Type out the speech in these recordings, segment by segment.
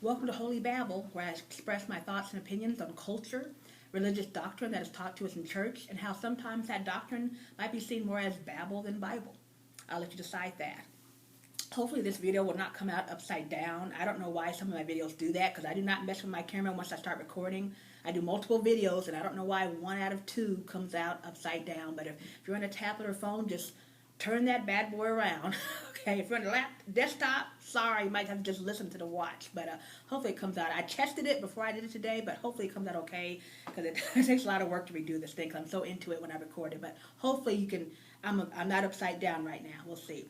Welcome to Holy Babble, where I express my thoughts and opinions on culture, religious doctrine that is taught to us in church, and how sometimes that doctrine might be seen more as babble than Bible. I'll let you decide that. Hopefully this video will not come out upside down. I don't know why some of my videos do that, because I do not mess with my camera once I start recording. I do multiple videos, and I don't know why one out of two comes out upside down. But if you're on a tablet or phone, just turn that bad boy around. Okay, if you're on a desktop, sorry, you might have to just listen to the watch. But hopefully it comes out. I tested it before I did it today, but hopefully it comes out okay, because it takes a lot of work to redo this thing, because I'm so into it when I record it. But hopefully you can, I'm not upside down right now. We'll see.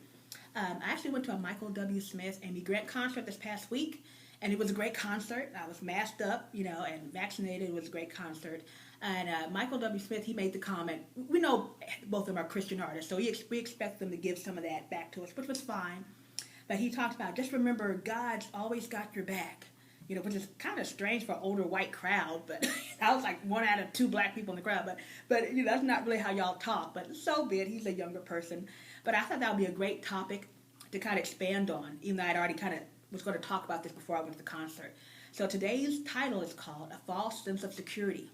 I actually went to a Michael W. Smith Amy Grant concert this past week, and it was a great concert. I was masked up, and vaccinated. It was a great concert. And Michael W. Smith, he made the comment, we know both of them are Christian artists, so we expect them to give some of that back to us, which was fine. But he talked about, just remember, God's always got your back, which is kind of strange for an older white crowd, but I was like one out of two black people in the crowd, but that's not really how y'all talk, but so be it. He's a younger person. But I thought that would be a great topic to kind of expand on, even though I'd already kind of was going to talk about this before I went to the concert. So today's title is called A False Sense of Security.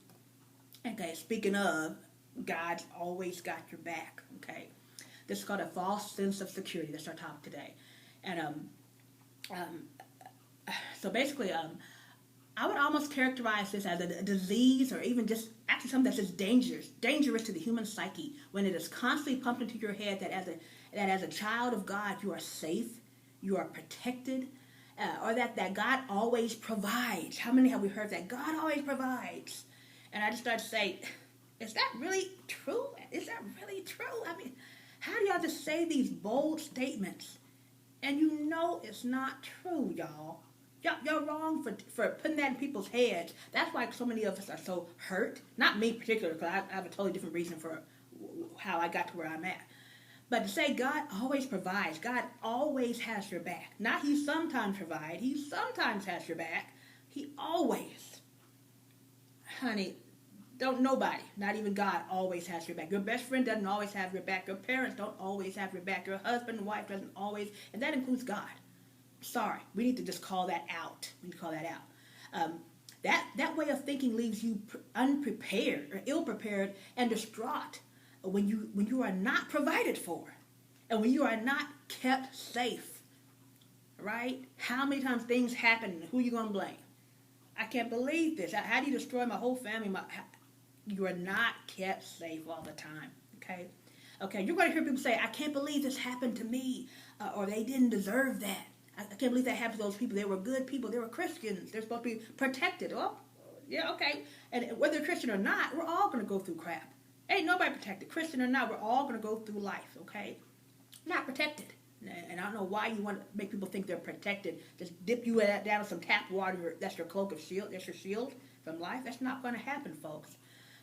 Okay, speaking of, God's always got your back, okay? This is called a false sense of security. That's our topic today. And so basically, I would almost characterize this as a disease, or even just actually something that's just dangerous to the human psyche, when it is constantly pumped into your head that as a child of God, you are safe, you are protected, or that God always provides. How many have we heard that? God always provides. And I just started to say, is that really true? Is that really true? I mean, how do y'all just say these bold statements? And it's not true, y'all. Y'all wrong for putting that in people's heads. That's why so many of us are so hurt. Not me particularly, because I have a totally different reason for how I got to where I'm at. But to say God always provides, God always has your back. Not He sometimes provides, He sometimes has your back. He always. Honey, don't nobody, not even God, always has your back. Your best friend doesn't always have your back. Your parents don't always have your back. Your husband and wife doesn't always, and that includes God. Sorry, we need to just call that out. We need to call that out. That way of thinking leaves you unprepared or ill-prepared and distraught when you are not provided for, and when you are not kept safe. Right? How many times things happen? Who are you gonna blame? I can't believe this. How do you destroy my whole family? You are not kept safe all the time. Okay. You're going to hear people say, "I can't believe this happened to me," or "They didn't deserve that. I can't believe that happened to those people. They were good people. They were Christians. They're supposed to be protected." Well, yeah, okay. And whether you're Christian or not, we're all going to go through crap. Ain't nobody protected, Christian or not. We're all going to go through life. Okay, not protected. And I don't know why you want to make people think they're protected. Just dip you down in some tap water. That's your cloak of shield. That's your shield from life. That's not going to happen, folks.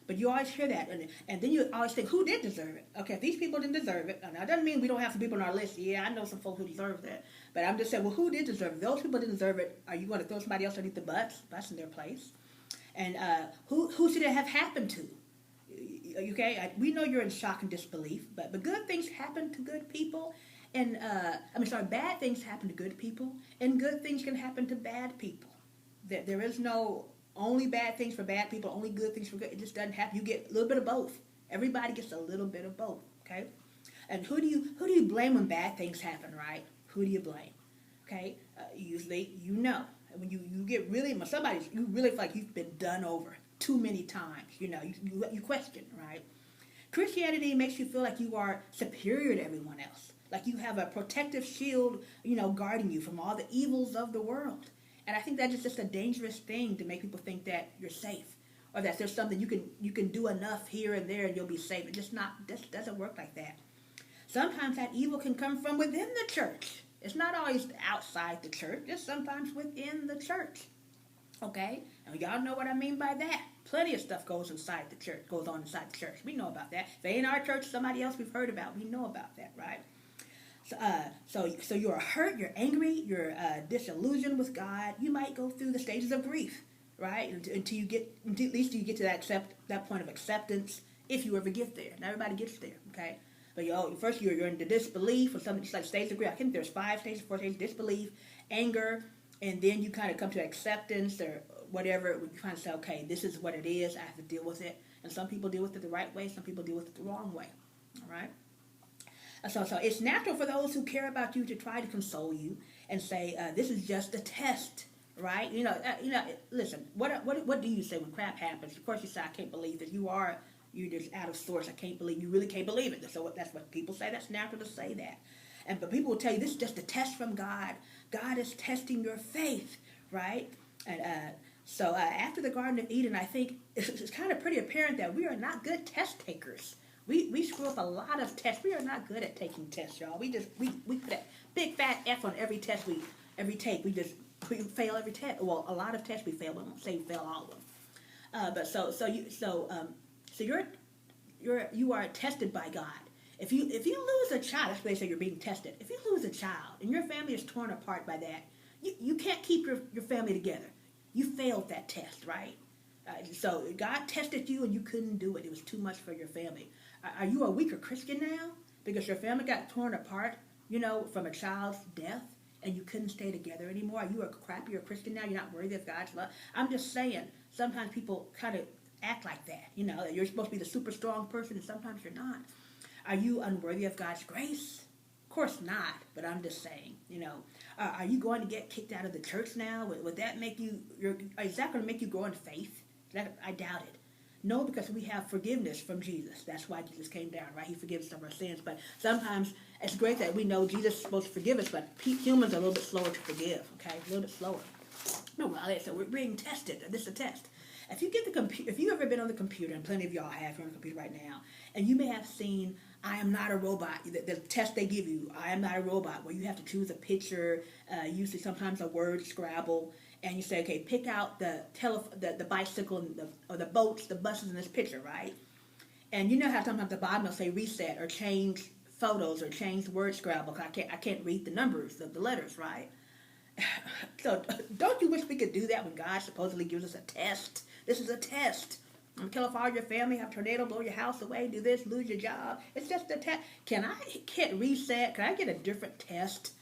But you always hear that. And then you always think, who did deserve it? Okay, if these people didn't deserve it. Now, it doesn't mean we don't have some people on our list. Yeah, I know some folks who deserve that. But I'm just saying, well, who did deserve it? Those people didn't deserve it. Are you going to throw somebody else underneath the bus in their place? And who should it have happened to? Okay, we know you're in shock and disbelief. But good things happen to good people. And, bad things happen to good people, and good things can happen to bad people. There is no only bad things for bad people, only good things for good. It just doesn't happen. You get a little bit of both. Everybody gets a little bit of both, okay? And who do you blame when bad things happen, right? Who do you blame? Okay? Usually, when you get really, when you really feel like you've been done over too many times, you question, right? Christianity makes you feel like you are superior to everyone else. Like you have a protective shield, guarding you from all the evils of the world. And I think that's just a dangerous thing to make people think that you're safe, or that there's something you can do enough here and there and you'll be safe. It just doesn't work like that. Sometimes that evil can come from within the church. It's not always outside the church. It's sometimes within the church. Okay? And y'all know what I mean by that. Plenty of stuff goes on inside the church. We know about that. If it ain't our church, somebody else we've heard about. We know about that, right? So you're hurt, you're angry, you're disillusioned with God. You might go through the stages of grief, right? Until at least you get to that point of acceptance, if you ever get there. Not everybody gets there, okay? But first you're in the disbelief, or something just like stages of grief. I think there's 4 stages: disbelief, anger, and then you kind of come to acceptance or whatever. You kind of say, okay, this is what it is. I have to deal with it. And some people deal with it the right way. Some people deal with it the wrong way. All right. So it's natural for those who care about you to try to console you and say, this is just a test, right? Listen, what do you say when crap happens? Of course you say, I can't believe that you're just out of sorts. I can't believe, you really can't believe it. So that's what people say. That's natural to say that. But people will tell you, this is just a test from God. God is testing your faith, right? And so after the Garden of Eden, I think it's kind of pretty apparent that we are not good test takers. We screw up a lot of tests. We are not good at taking tests, y'all. We put a big fat F on every test we take. We fail every test. Well, a lot of tests we fail. We won't say we fail all of them. You are tested by God. If you lose a child, that's what they say, you're being tested. If you lose a child and your family is torn apart by that, you can't keep your family together. You failed that test, right? So God tested you and you couldn't do it. It was too much for your family. Are you a weaker Christian now because your family got torn apart, from a child's death, and you couldn't stay together anymore? Are you a crappier Christian now? You're not worthy of God's love? I'm just saying, sometimes people kind of act like that, that you're supposed to be the super strong person, and sometimes you're not. Are you unworthy of God's grace? Of course not, but I'm just saying, are you going to get kicked out of the church now? Would that make you, is that going to make you grow in faith? I doubt it. No, because we have forgiveness from Jesus. That's why Jesus came down, right? He forgives us of our sins. But sometimes it's great that we know Jesus is supposed to forgive us, but humans are a little bit slower to forgive, okay? A little bit slower. No, well, so we're being tested. This is a test. If you've ever been on the computer, and plenty of y'all have, you're on the computer right now, and you may have seen I am not a robot, the test they give you, I am not a robot, where you have to choose a picture, usually sometimes a word Scrabble, and you say, okay, pick out the bicycle or the boats, the buses in this picture, right? And you know how sometimes at the bottom they'll say reset or change photos or change word Scrabble. I can't read the numbers, the letters, right? So don't you wish we could do that when God supposedly gives us a test? This is a test. Kill off all your family, have a tornado, blow your house away, do this, lose your job. It's just a test. Can I hit reset? Can I get a different test?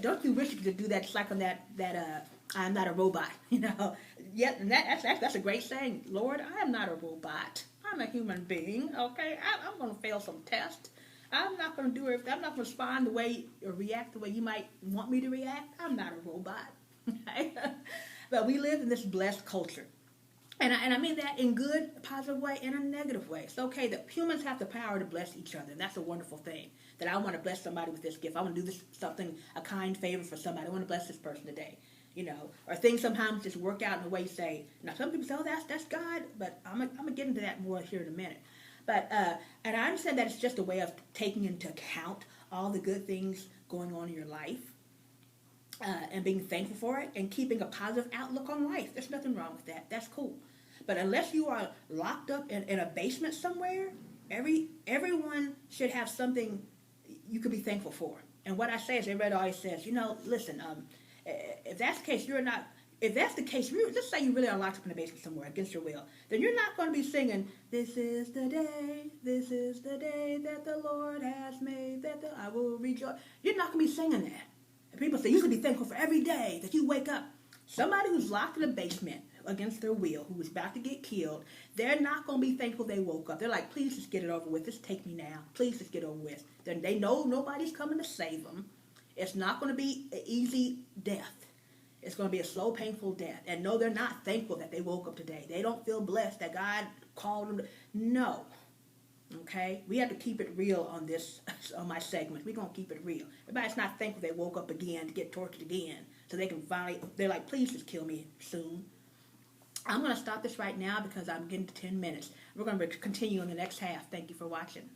Don't you wish you could do that just like on that I'm not a robot, Yeah, and that's a great saying. Lord, I am not a robot. I'm a human being, okay? I'm going to fail some tests. I'm not going to do it. I'm not going to respond the way or react the way you might want me to react. I'm not a robot, okay? But we live in this blessed culture. And I mean that in good, positive way and a negative way. It's okay that humans have the power to bless each other. And that's a wonderful thing. That I want to bless somebody with this gift. I want to do a kind favor for somebody. I want to bless this person today. Or things sometimes just work out in a way you say, now some people say, oh, that's God, but I'm going to get into that more here in a minute. But, and I understand that it's just a way of taking into account all the good things going on in your life, and being thankful for it, and keeping a positive outlook on life. There's nothing wrong with that. That's cool. But unless you are locked up in a basement somewhere, everyone should have something you could be thankful for. And what I say is, everybody always says, listen, if that's the case, let's say you really are locked up in a basement somewhere against your will, then you're not going to be singing, this is the day that the Lord has made, I will rejoice. You're not going to be singing that. And people say, you should be thankful for every day that you wake up. Somebody who's locked in a basement against their will, who was about to get killed, they're not going to be thankful they woke up. They're like, please just get it over with. Just take me now. Please just get over with. Then they know nobody's coming to save them. It's not going to be an easy death. It's going to be a slow, painful death. And no, they're not thankful that they woke up today. They don't feel blessed that God called them. No. Okay? We have to keep it real on this, on my segment. We're going to keep it real. Everybody's not thankful they woke up again to get tortured again. So they can finally, they're like, please just kill me soon. I'm going to stop this right now because I'm getting to 10 minutes. We're going to continue in the next half. Thank you for watching.